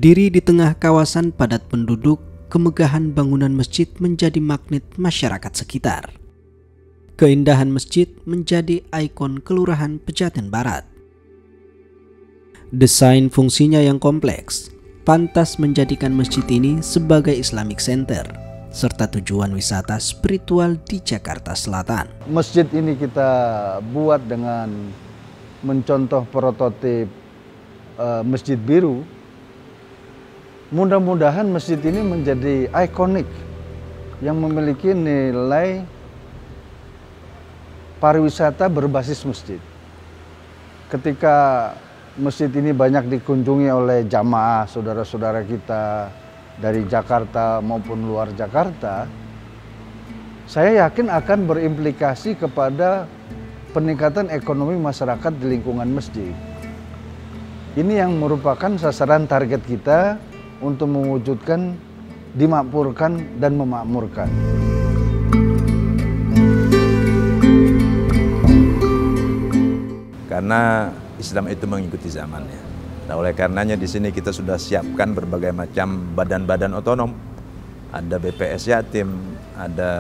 Berdiri di tengah kawasan padat penduduk, kemegahan bangunan masjid menjadi magnet masyarakat sekitar. Keindahan masjid menjadi ikon Kelurahan Pejaten Barat. Desain fungsinya yang kompleks pantas menjadikan masjid ini sebagai Islamic Center serta tujuan wisata spiritual di Jakarta Selatan. Masjid ini kita buat dengan mencontoh prototip Masjid Biru. Mudah-mudahan masjid ini menjadi ikonik yang memiliki nilai pariwisata berbasis masjid. Ketika masjid ini banyak dikunjungi oleh jamaah saudara-saudara kita dari Jakarta maupun luar Jakarta, saya yakin akan berimplikasi kepada peningkatan ekonomi masyarakat di lingkungan masjid. Ini yang merupakan sasaran target kita untuk mewujudkan dimakmurkan dan memakmurkan. Karena Islam itu mengikuti zamannya. Nah, oleh karenanya di sini kita sudah siapkan berbagai macam badan-badan otonom. Ada BPS Yatim, ada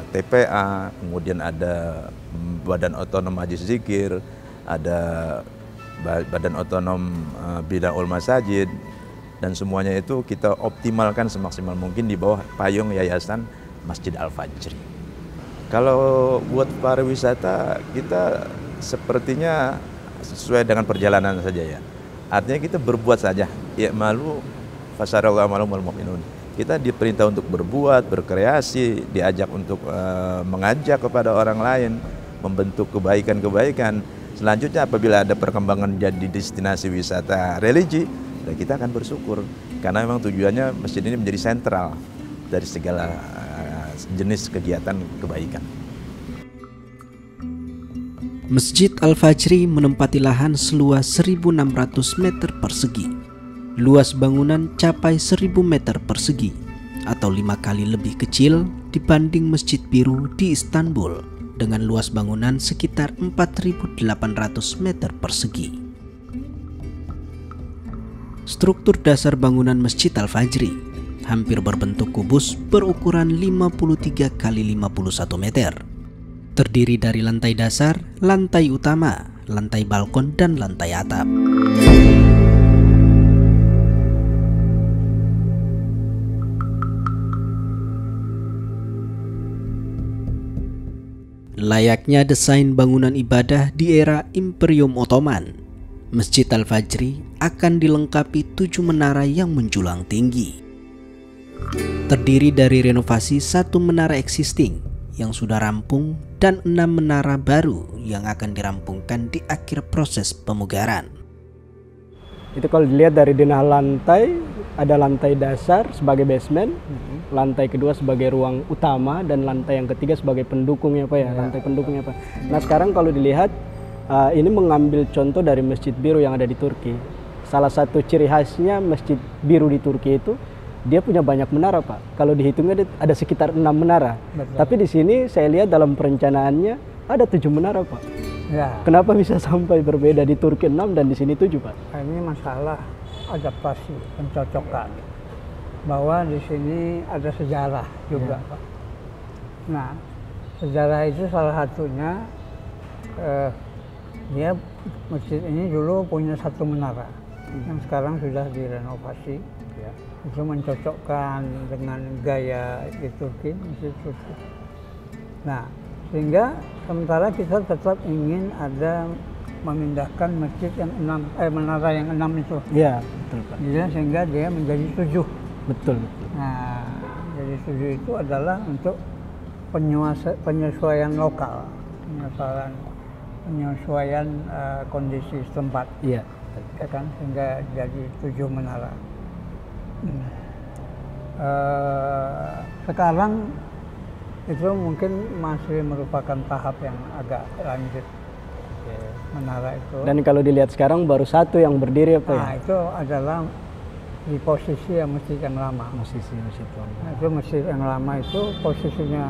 TPA, kemudian ada Badan Otonom Majlis Zikir, ada Badan Otonom Binaul Masajid, dan semuanya itu kita optimalkan semaksimal mungkin di bawah payung Yayasan Masjid Al-Fajri. Kalau buat pariwisata kita sepertinya sesuai dengan perjalanan saja ya. Artinya kita berbuat saja. Ya malu fasarallahu amalum wal mu'minun. Kita diperintah untuk berbuat, berkreasi, diajak untuk mengajak kepada orang lain, membentuk kebaikan-kebaikan. Selanjutnya apabila ada perkembangan jadi destinasi wisata religi, kita akan bersyukur karena memang tujuannya masjid ini menjadi sentral dari segala jenis kegiatan kebaikan. Masjid Al-Fajri menempati lahan seluas 1.600 meter persegi. Luas bangunan capai 1.000 meter persegi atau 5 kali lebih kecil dibanding Masjid Biru di Istanbul dengan luas bangunan sekitar 4.800 meter persegi. Struktur dasar bangunan Masjid Al-Fajri hampir berbentuk kubus berukuran 53 kali 51 meter. Terdiri dari lantai dasar, lantai utama, lantai balkon, dan lantai atap. Layaknya desain bangunan ibadah di era Imperium Ottoman, Masjid Al-Fajri akan dilengkapi 7 menara yang menjulang tinggi. Terdiri dari renovasi 1 menara existing yang sudah rampung dan 6 menara baru yang akan dirampungkan di akhir proses pemugaran. Itu kalau dilihat dari denah lantai, ada lantai dasar sebagai basement, lantai kedua sebagai ruang utama, dan lantai yang ketiga sebagai pendukungnya Pak ya, lantai pendukungnya Pak. Nah sekarang kalau dilihat, ini mengambil contoh dari Masjid Biru yang ada di Turki. Salah satu ciri khasnya Masjid Biru di Turki itu, dia punya banyak menara Pak. Kalau dihitungnya ada sekitar 6 menara. Betul. Tapi di sini saya lihat dalam perencanaannya ada 7 menara Pak. Ya. Kenapa bisa sampai berbeda di Turki 6 dan di sini 7 Pak? Ini masalah adaptasi, pencocokan. Bahwa di sini ada sejarah juga Pak. Nah, sejarah itu salah satunya dia masjid ini dulu punya 1 menara yang sekarang sudah direnovasi. Ya. Itu mencocokkan dengan gaya di Turki, masjid Turki. Nah, sehingga sementara kita tetap ingin ada memindahkan masjid yang menara yang 6 itu. Iya, betul Pak. Jadi, sehingga dia menjadi 7. Betul. Nah, jadi 7 itu adalah untuk penyesuaian lokal, penyesuaian kondisi setempat. Iya. Ya kan, sehingga jadi 7 menara. Sekarang itu mungkin masih merupakan tahap yang agak lanjut, menara itu. Dan kalau dilihat sekarang baru 1 yang berdiri apa ya? Nah itu adalah di posisi yang masjid yang lama. Masjid lama. Nah, itu masjid yang lama itu posisinya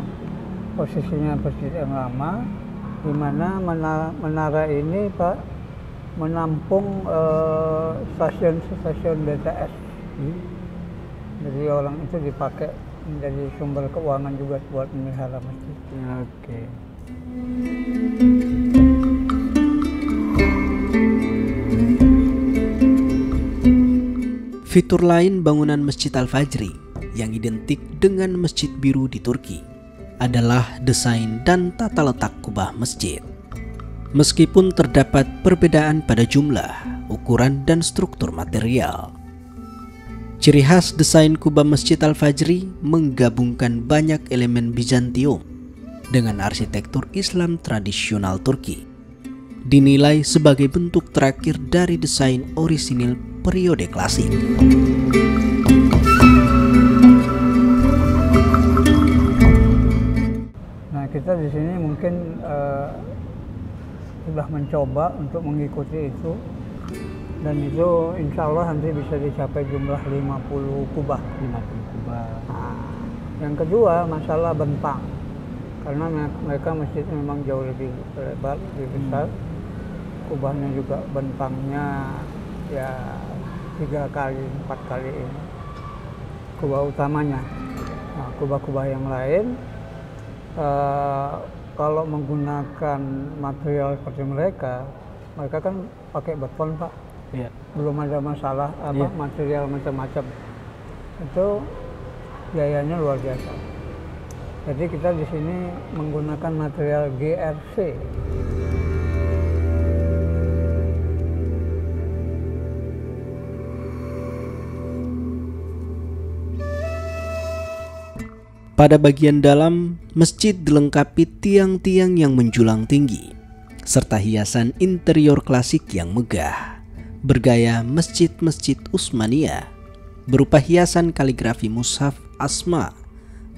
masjid yang lama, di mana menara ini Pak menampung stasiun BTS Jadi orang itu dipakai menjadi sumber keuangan juga buat memelihara masjid. Oke. Fitur lain bangunan Masjid Al-Fajri yang identik dengan Masjid Biru di Turki adalah desain dan tata letak kubah masjid. Meskipun terdapat perbedaan pada jumlah, ukuran, dan struktur material, ciri khas desain kubah Masjid Al-Fajri menggabungkan banyak elemen Bizantium dengan arsitektur Islam tradisional Turki. Dinilai sebagai bentuk terakhir dari desain orisinil periode klasik. Nah, kita di sini mungkin sudah mencoba untuk mengikuti itu, dan itu insya Allah nanti bisa dicapai jumlah 50 kubah. 50 kubah. Nah, yang kedua masalah bentang, karena mereka masjidnya memang jauh lebih lebar, lebih besar. Kubahnya juga bentangnya ya 3 kali 4 kali ini kubah utamanya. Nah, kubah-kubah yang lain kalau menggunakan material seperti mereka kan pakai beton, Pak. Iya. Belum ada masalah material macam-macam. Itu biayanya luar biasa. Jadi kita di sini menggunakan material GRC. Pada bagian dalam, masjid dilengkapi tiang-tiang yang menjulang tinggi, serta hiasan interior klasik yang megah, bergaya masjid-masjid Utsmaniyah, berupa hiasan kaligrafi mushaf Asma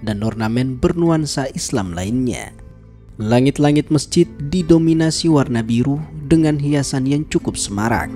dan ornamen bernuansa Islam lainnya. Langit-langit masjid didominasi warna biru dengan hiasan yang cukup semarak.